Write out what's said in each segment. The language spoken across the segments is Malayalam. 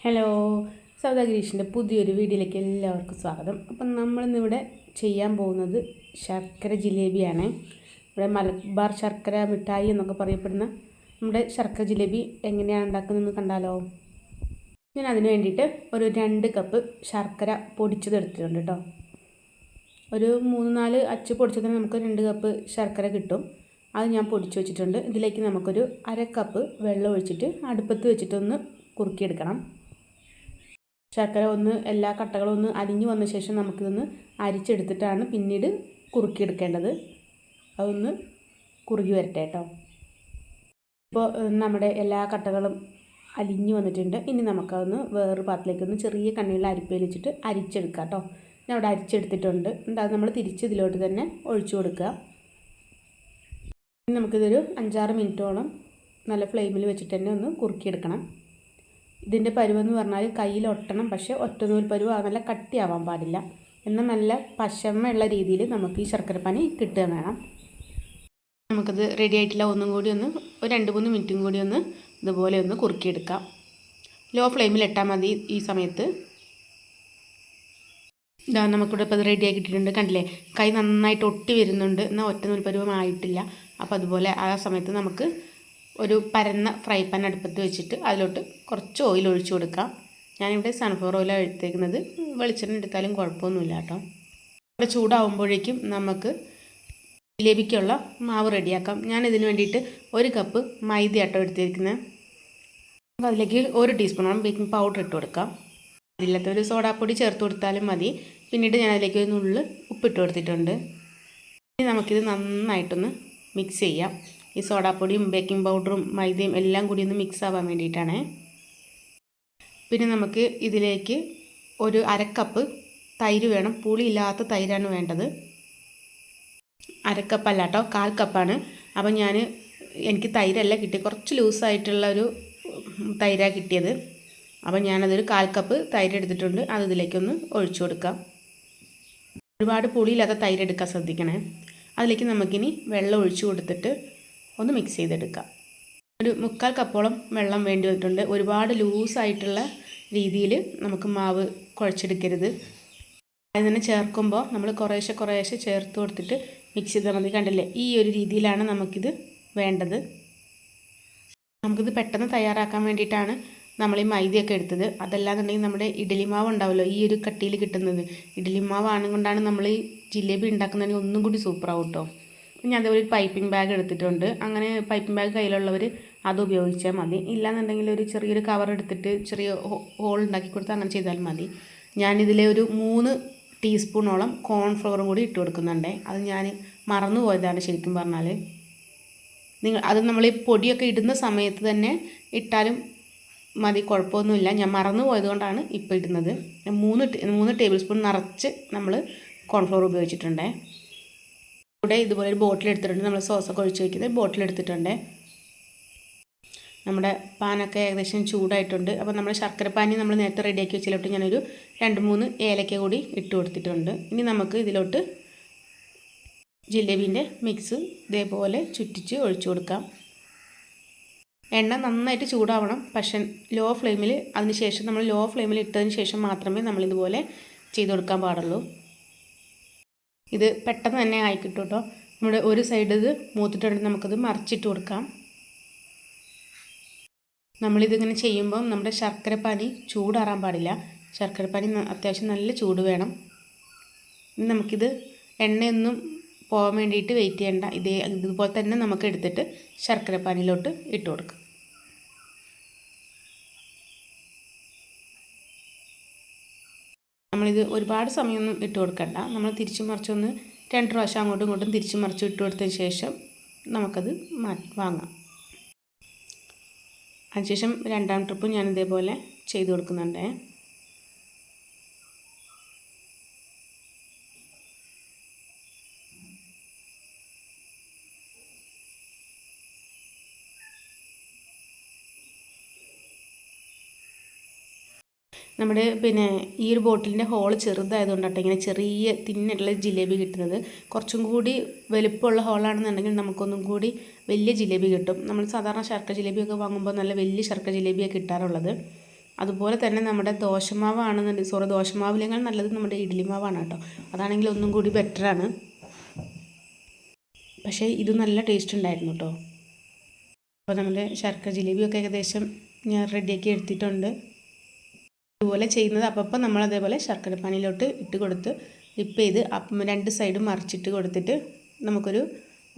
ഹലോ, സൗദാഗിരീഷിൻ്റെ പുതിയൊരു വീഡിയോയിലേക്ക് എല്ലാവർക്കും സ്വാഗതം. അപ്പം നമ്മളിന്നിവിടെ ചെയ്യാൻ പോകുന്നത് ശർക്കര ജിലേബിയാണ്. ഇവിടെ മലബാർ ശർക്കര മിഠായി എന്നൊക്കെ പറയപ്പെടുന്ന നമ്മുടെ ശർക്കര ജിലേബി എങ്ങനെയാണ് ഉണ്ടാക്കുന്നതെന്ന് കണ്ടാലോ. ഞാൻ അതിന് വേണ്ടിയിട്ട് ഒരു 2 കപ്പ് ശർക്കര പൊടിച്ചത് എടുത്തിട്ടുണ്ട് കേട്ടോ. ഒരു 3-4 അച്ച് പൊടിച്ചതിന് നമുക്ക് 2 കപ്പ് ശർക്കര കിട്ടും. അത് ഞാൻ പൊടിച്ച് വെച്ചിട്ടുണ്ട്. ഇതിലേക്ക് നമുക്കൊരു 1/2 കപ്പ് വെള്ളം ഒഴിച്ചിട്ട് അടുപ്പത്ത് വെച്ചിട്ടൊന്ന് കുറുക്കിയെടുക്കണം. ശർക്കര എല്ലാ കട്ടകളും ഒന്ന് അലിഞ്ഞു വന്ന ശേഷം നമുക്കിതൊന്ന് അരിച്ചെടുത്തിട്ടാണ് പിന്നീട് കുറുക്കിയെടുക്കേണ്ടത്. അതൊന്ന് കുറുകി വരട്ടെ കേട്ടോ. ഇപ്പോൾ നമ്മുടെ എല്ലാ കട്ടകളും അലിഞ്ഞു വന്നിട്ടുണ്ട്. ഇനി നമുക്കതൊന്ന് വേറൊരു പാത്രത്തിലേക്കൊന്ന് ചെറിയ കണ്ണിയുള്ള അരിപ്പയിൽ വെച്ചിട്ട് അരിച്ചെടുക്കാം കേട്ടോ. ഞാൻ അവിടെ അരിച്ചെടുത്തിട്ടുണ്ട്. അത് നമ്മൾ തിരിച്ച് ഇതിലോട്ട് തന്നെ ഒഴിച്ചു കൊടുക്കുക. ഇനി നമുക്കിതൊരു 5-6 മിനിറ്റോളം നല്ല ഫ്ലെയിമിൽ വെച്ചിട്ട് തന്നെ ഒന്ന് കുറുക്കിയെടുക്കണം. ഇതിൻ്റെ പരുവെന്ന് പറഞ്ഞാൽ കയ്യിൽ ഒട്ടണം, പക്ഷേ ഒറ്റനൂൽ പരുവ് നല്ല കട്ടിയാവാൻ പാടില്ല. എന്നാൽ നല്ല പശമയുള്ള രീതിയിൽ നമുക്ക് ഈ ശർക്കരപ്പാനി കിട്ടുക വേണം. നമുക്കത് റെഡി ആയിട്ടില്ല. ഒന്നും കൂടി ഒരു 2-3 മിനിറ്റും കൂടി ഇതുപോലെ കുറുക്കിയെടുക്കാം. ലോ ഫ്ലെയിമിൽ ഇട്ടാൽ മതി ഈ സമയത്ത്. ഇതാ നമുക്കിവിടെ ഇപ്പോൾ അത് റെഡി ആക്കിയിട്ടുണ്ട്. കണ്ടില്ലേ, കൈ നന്നായിട്ട് ഒട്ടി വരുന്നുണ്ട്, എന്നാൽ ഒറ്റനൂൽ പരുവമായിട്ടില്ല. അപ്പോൾ അതുപോലെ ആ സമയത്ത് നമുക്ക് ഒരു പരന്ന ഫ്രൈ പാൻ അടുപ്പത്ത് വെച്ചിട്ട് അതിലോട്ട് കുറച്ച് ഓയിൽ ഒഴിച്ചു കൊടുക്കാം. ഞാനിവിടെ സൺഫ്ലവർ ഓയിലാണ് എടുത്തേക്കുന്നത്. വെളിച്ചെണ്ണ എടുത്താലും കുഴപ്പമൊന്നുമില്ല കേട്ടോ. ഇവിടെ ചൂടാവുമ്പോഴേക്കും നമുക്ക് ജിലേബിക്കുള്ള മാവ് റെഡിയാക്കാം. ഞാനിതിന് വേണ്ടിയിട്ട് 1 കപ്പ് മൈദ ആട്ടോ എടുത്തിരിക്കുന്നത്. അതിലേക്ക് 1 ടീസ്പൂണോളം ബേക്കിംഗ് പൗഡർ ഇട്ട് കൊടുക്കാം. അതിലത്തെ ഒരു സോഡാപ്പൊടി ചേർത്ത് കൊടുത്താലും മതി. പിന്നീട് ഞാൻ അതിലേക്ക് ഒരു നുള്ള് ഉപ്പിട്ട് കൊടുത്തിട്ടുണ്ട്. ഇനി നമുക്കിത് നന്നായിട്ടൊന്ന് മിക്സ് ചെയ്യാം. ഈ സോഡാപ്പൊടിയും ബേക്കിംഗ് പൗഡറും മൈദയും എല്ലാം കൂടി ഒന്ന് മിക്സ് ആവാൻ വേണ്ടിയിട്ടാണ്. പിന്നെ നമുക്ക് ഇതിലേക്ക് ഒരു 1/2 കപ്പ് തൈര് വേണം. പുളിയില്ലാത്ത തൈരാണ് വേണ്ടത്. 1/2 കപ്പല്ല കേട്ടോ, 1/4 കപ്പാണ്. അപ്പം എനിക്ക് തൈരല്ല കിട്ടി, കുറച്ച് ലൂസായിട്ടുള്ള ഒരു തൈരാണ് കിട്ടിയത്. അപ്പം ഞാനതൊരു 1/4 കപ്പ് തൈര് എടുത്തിട്ടുണ്ട്. അത് ഇതിലേക്കൊന്ന് ഒഴിച്ചു കൊടുക്കാം. ഒരുപാട് പുളിയില്ലാത്ത തൈര് എടുക്കാൻ ശ്രദ്ധിക്കണേ. അതിലേക്ക് നമുക്കിനി വെള്ളം ഒഴിച്ചു കൊടുത്തിട്ട് ഒന്ന് മിക്സ് ചെയ്തെടുക്കാം. ഒരു 3/4 കപ്പോളം വെള്ളം വേണ്ടി വന്നിട്ടുണ്ട്. ഒരുപാട് ലൂസായിട്ടുള്ള രീതിയിൽ നമുക്ക് മാവ് കുഴച്ചെടുക്കരുത്. അതിൽ തന്നെ ചേർക്കുമ്പോൾ നമ്മൾ കുറേശ്ശെ ചേർത്ത് കൊടുത്തിട്ട് മിക്സ് ചെയ്താൽ മതി. കണ്ടില്ലേ, ഈ ഒരു രീതിയിലാണ് നമുക്കിത് വേണ്ടത്. നമുക്കിത് പെട്ടെന്ന് തയ്യാറാക്കാൻ വേണ്ടിയിട്ടാണ് നമ്മൾ ഈ മൈദയൊക്കെ എടുത്തത്. അതല്ലാന്നുണ്ടെങ്കിൽ നമ്മുടെ ഇഡ്ഡലി മാവ് ഉണ്ടാവുമല്ലോ, ഈ ഒരു കട്ടിയിൽ കിട്ടുന്നത് ഇഡ്ഡലി മാവ് കൊണ്ടാണ് നമ്മൾ ഈ ജിലേബി ഉണ്ടാക്കുന്നതിന് ഒന്നും കൂടി സൂപ്പറാവും കേട്ടോ. ഞാൻ അതേപോലെ ഒരു പൈപ്പിംഗ് ബാഗ് എടുത്തിട്ടുണ്ട്. അങ്ങനെ പൈപ്പിംഗ് ബാഗ് കയ്യിലുള്ളവർ അത് ഉപയോഗിച്ചാൽ മതി. ഇല്ലാന്നുണ്ടെങ്കിൽ ഒരു ചെറിയൊരു കവർ എടുത്തിട്ട് ചെറിയ ഹോൾ ഉണ്ടാക്കി കൊടുത്ത് അങ്ങനെ ചെയ്താൽ മതി. ഞാനിതിലെ ഒരു 3 ടീസ്പൂണോളം കോൺഫ്ലവറും കൂടി ഇട്ട് കൊടുക്കുന്നുണ്ട്. അത് ഞാൻ മറന്നു പോയതാണ് ശരിക്കും പറഞ്ഞാൽ. അത് നമ്മൾ ഈ പൊടിയൊക്കെ ഇടുന്ന സമയത്ത് തന്നെ ഇട്ടാലും മതി, കുഴപ്പമൊന്നുമില്ല. ഞാൻ മറന്നു പോയതുകൊണ്ടാണ് ഇപ്പോൾ ഇടുന്നത്. 3 ടേബിൾ സ്പൂൺ നിറച്ച് നമ്മൾ കോൺഫ്ലവർ ഉപയോഗിച്ചിട്ടുണ്ട്. കൂടെ ഇതുപോലെ ഒരു ബോട്ടിൽ എടുത്തിട്ടുണ്ട്. നമ്മൾ സോസൊക്കെ ഒഴിച്ച് വയ്ക്കുന്നത് ബോട്ടിൽ എടുത്തിട്ടുണ്ട്. നമ്മുടെ പാനൊക്കെ ഏകദേശം ചൂടായിട്ടുണ്ട്. അപ്പോൾ നമ്മുടെ ശർക്കരപ്പാനി നമ്മൾ നേരത്തെ റെഡിയാക്കി വെച്ചിലോട്ട് ഞാനൊരു 2-3 ഏലക്ക കൂടി ഇട്ട് കൊടുത്തിട്ടുണ്ട്. ഇനി നമുക്ക് ഇതിലോട്ട് ജിലേബീൻ്റെ മിക്സ് ഇതേപോലെ ചുറ്റിച്ച് ഒഴിച്ചു കൊടുക്കാം. എണ്ണ നന്നായിട്ട് ചൂടാവണം, പക്ഷേ ലോ ഫ്ലെയിമിൽ. അതിനുശേഷം നമ്മൾ ലോ ഫ്ലെയിമിൽ ഇട്ടതിന് ശേഷം മാത്രമേ നമ്മളിതുപോലെ ചെയ്ത് കൊടുക്കാൻ പാടുള്ളൂ. ഇത് പെട്ടെന്ന് തന്നെ ആയി കിട്ടും കേട്ടോ. നമ്മുടെ ഒരു സൈഡ് ഇത് മൂത്തിട്ടുണ്ടെങ്കിൽ നമുക്കത് മറിച്ചിട്ട് കൊടുക്കാം. നമ്മളിതിങ്ങനെ ചെയ്യുമ്പം നമ്മുടെ ശർക്കരപ്പാനി ചൂടാറാൻ പാടില്ല. ശർക്കരപ്പാനി അത്യാവശ്യം നല്ല ചൂട് വേണം. ഇനി നമുക്കിത് എണ്ണയൊന്നും പോകാൻ വേണ്ടിയിട്ട് വെയിറ്റ് ചെയ്യേണ്ട. ഇതുപോലെ തന്നെ നമുക്ക് എടുത്തിട്ട് ശർക്കരപ്പാനിയിലോട്ട് ഇട്ട് കൊടുക്കാം. നമ്മളിത് ഒരുപാട് സമയമൊന്നും ഇട്ട് കൊടുക്കണ്ട. നമ്മൾ തിരിച്ചും മറിച്ചൊന്ന് 2 പ്രാവശ്യം അങ്ങോട്ടും ഇങ്ങോട്ടും തിരിച്ചും മറിച്ചും ഇട്ട് കൊടുത്തതിന് ശേഷം നമുക്കത് വാങ്ങാം. അതിനുശേഷം 2ാം ട്രിപ്പ് ഞാൻ ഇതേപോലെ ചെയ്ത് കൊടുക്കുന്നുണ്ട്. നമ്മുടെ ഈ ഒരു ബോട്ടിലിൻ്റെ ഹോൾ ചെറുതായതുകൊണ്ടാട്ടോ ഇങ്ങനെ ചെറിയ തിന്നായിട്ടുള്ള ജിലേബി കിട്ടുന്നത്. കുറച്ചും കൂടി വലുപ്പമുള്ള ഹോളാണെന്നുണ്ടെങ്കിൽ നമുക്കൊന്നും കൂടി വലിയ ജിലേബി കിട്ടും. നമ്മൾ സാധാരണ ശർക്കര ജിലേബിയൊക്കെ വാങ്ങുമ്പോൾ നല്ല വലിയ ശർക്കര ജിലേബിയാണ് കിട്ടാറുള്ളത്. അതുപോലെ തന്നെ നമ്മുടെ ദോശമാവാണെന്നുണ്ടെങ്കിൽ ദോശമാവിലേക്കാൾ നല്ലത് നമ്മുടെ ഇഡ്ഡലി മാവാണ് കേട്ടോ. അതാണെങ്കിൽ ഒന്നും കൂടി ബെറ്ററാണ്. പക്ഷേ ഇത് നല്ല ടേസ്റ്റ് ഉണ്ടായിരുന്നു കേട്ടോ. അപ്പോൾ നമ്മുടെ ശർക്കര ജിലേബിയൊക്കെ ഏകദേശം ഞാൻ റെഡിയാക്കി എടുത്തിട്ടുണ്ട്. ഇതുപോലെ ചെയ്യുന്നത് അപ്പം നമ്മൾ അതേപോലെ ശർക്കര പാനിയിലോട്ട് ഇട്ട് കൊടുത്ത് ഡിപ്പ് ചെയ്ത് രണ്ട് സൈഡും മറിച്ചിട്ട് കൊടുത്തിട്ട് നമുക്കൊരു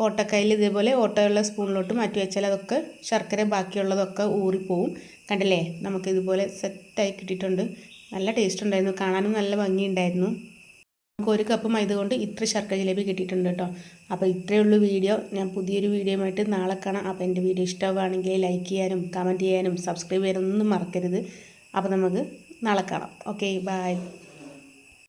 ഓട്ടക്കയിൽ ഇതേപോലെ ഓട്ടയുള്ള സ്പൂണിലോട്ട് മാറ്റി വെച്ചാൽ അതൊക്കെ ശർക്കര ബാക്കിയുള്ളതൊക്കെ ഊറിപ്പോവും. കണ്ടില്ലേ, നമുക്കിതുപോലെ സെറ്റായി കിട്ടിയിട്ടുണ്ട്. നല്ല ടേസ്റ്റ് ഉണ്ടായിരുന്നു, കാണാനും നല്ല ഭംഗിയുണ്ടായിരുന്നു. നമുക്ക് 1 കപ്പ് മൈദ കൊണ്ട് ഇത്ര ശർക്കര ജിലേബി കിട്ടിയിട്ടുണ്ട് കേട്ടോ. അപ്പോൾ ഇത്രയേ ഉള്ളൂ വീഡിയോ. ഞാൻ പുതിയൊരു വീഡിയോയുമായിട്ട് നാളെ കാണാം. അപ്പോൾ എൻ്റെ വീഡിയോ ഇഷ്ടമാവുകയാണെങ്കിൽ ലൈക്ക് ചെയ്യാനും കമൻറ്റ് ചെയ്യാനും സബ്സ്ക്രൈബ് ചെയ്യാനൊന്നും മറക്കരുത്. അപ്പോൾ നമുക്ക് നാളെ കാണാം. Okay, by.